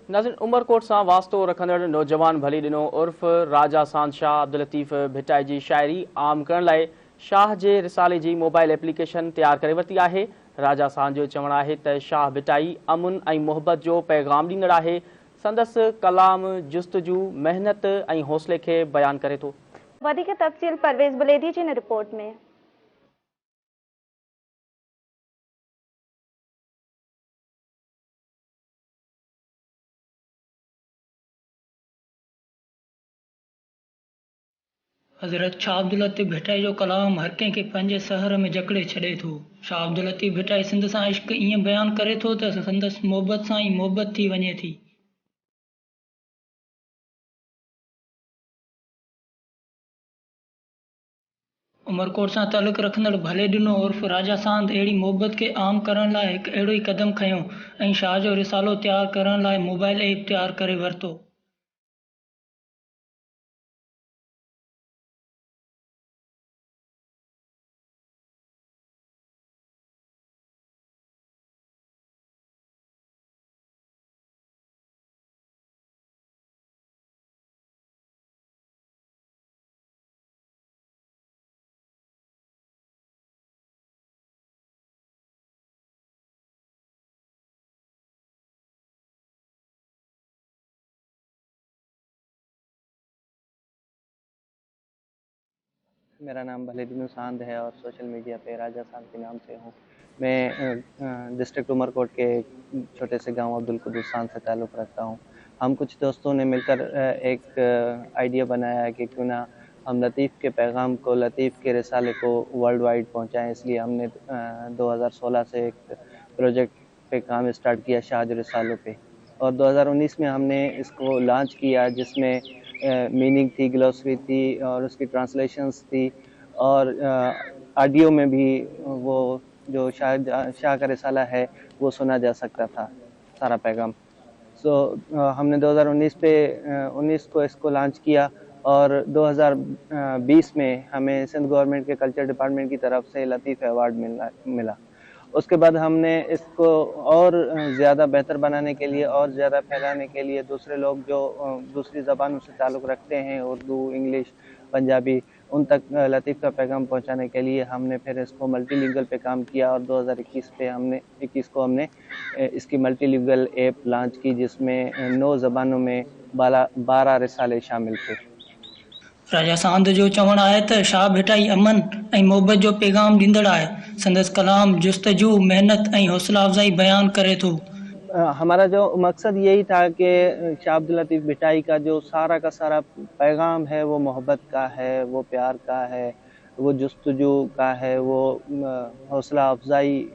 नाज़रीन, उमरकोट सां वास्तो रखंदड़ नौजवान भली ॾिनो उर्फ़ राजा सांद शाह अब्दुल लतीफ़ भिटाई जी शाइरी आम करण लाइ शाह जे रिसाले जी मोबाइल एप्लीकेशन तैयार करे वरिती आहे। राजा सांद जो चवणु आहे त शाह भिटाई अमुन ऐं मोहबत जो पैगाम ॾींदड़ आहे। संदसि कलाम जुस्तजू, मेहनत ऐं हौसले खे बयानु करे थो। वधीक तफ़सील परवेज़ बुलेदी जी इन रिपोर्ट में। हज़रत शाह अब्दुल लतीफ़ भिटाई जो कलाम हर कंहिंखे पंहिंजे सहर में जकड़े छॾे थो। शाह अब्दुल लतीफ़ भिटाई सिंध सां इश्क ईअं बयानु करे थो त संदसि मोहबत सां ई मोहबत थी वञे थी। उमरकोट सां तालुक़ रखंदड़ भले ॾिनो उर्फ़ राजा सांद अहिड़ी मोहबत खे आम करण लाइ हिकु अहिड़ो ई क़दम खयों ऐं शाह जो रिसालो तैयारु करण लाइ मोबाइल ऐप तैयारु करे वरितो। मेरा नाम भलेदिनो सांद है और सोशल मीडिया पे राजा सांद के नाम से हूँ। मैं डिस्ट्रिक्ट उमरकोट के छोटे से गांव अब्दुल कुद्दूस सांद से ताल्लुक़ रखता हूँ। हम कुछ दोस्तों ने मिलकर एक आइडिया बनाया है कि क्यों ना हम लतीफ़ के पैगाम को, लतीफ़ के रिसाले को वर्ल्ड वाइड पहुँचाएँ। इसलिए हमने 2016 से एक प्रोजेक्ट पे काम स्टार्ट किया, शाह जो रिसालों पे, और 2019 में हमने इसको लॉन्च किया, जिसमें मीनिंग थी, ग्लॉसरी थी और उसकी ट्रांसलेशंस थी, और ऑडियो में भी वो जो शाह का रिसाला है वो सुना जा सकता था, सारा पैगाम। हमने 2019 को इसको लॉन्च किया और 2020 में हमें सिंध गवर्नमेंट के कल्चर डिपार्टमेंट की तरफ से लतीफ़ अवार्ड मिला। उसके बाद हमने इसको और ज़्यादा बेहतर बनाने के लिए और ज़्यादा फैलाने के लिए दूसरे लोग जो दूसरी ज़बानों से ताल्लुक़ रखते हैं, उर्दू, इंग्लिश, पंजाबी, उन तक लतीफ़ का पैगाम पहुंचाने के लिए हमने फिर इसको मल्टीलिंगुअल पे काम किया और 2021 को हमने इसकी मल्टीलिंगुअल ऐप लॉन्च की, जिसमें 9 ज़बानों में 12 रिसाले शामिल थे। राजा सांद जो चवणु आहे त शाह भिटाई अमन ऐं मोहबत जो पैगाम ॾींदड़ आहे। संदसि कलाम जुस्तजू, मेहनत ऐं हौसला अफ़ज़ाई बयानु करे थो। हमारा जो मकसद यही था कि शाह अब्दुल लतीफ़ भिटाई का जो सारा का सारा पैगाम है वो मोहब्बत का है, वो प्यार का है, वो जुस्तजू का है, वो हौसला अफजाई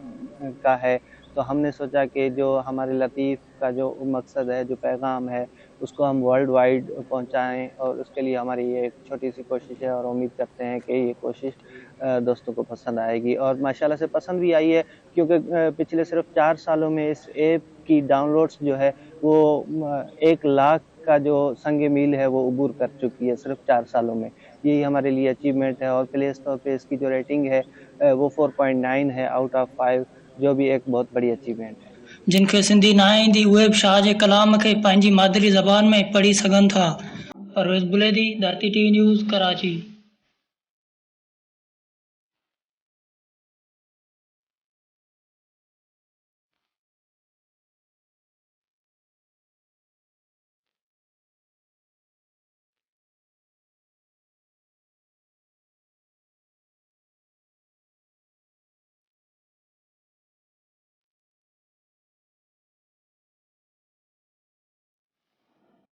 का है। तो हमने सोचा कि जो हमारे लतीफ़ का जो मकसद है, जो पैगाम है, उसको हम वर्ल्ड वाइड पहुंचाएं, और उसके लिए हमारी ये एक छोटी सी कोशिश है और उम्मीद करते हैं कि ये कोशिश दोस्तों को पसंद आएगी। और माशाल्लाह से पसंद भी आई है, क्योंकि पिछले सिर्फ 4 सालों में इस ऐप की डाउनलोड्स जो है वो 1 लाख का जो संग मील है वो अबूर कर चुकी है सिर्फ 4 सालों में। यही हमारे लिए अचीवमेंट है, और प्ले स्टोर पे इसकी जो रेटिंग है वो 4.9 है आउट ऑफ 5, जो भी एक बहुत बड़ी अचीवमेंट है। जिनखे सिंधी ना ईंदी उहे बि शाह जे कलाम खे पंहिंजी मादरी ज़बान में पढ़ी सघनि था। परवेज़ बुलेदी, धरती टीवी न्यूज़, कराची।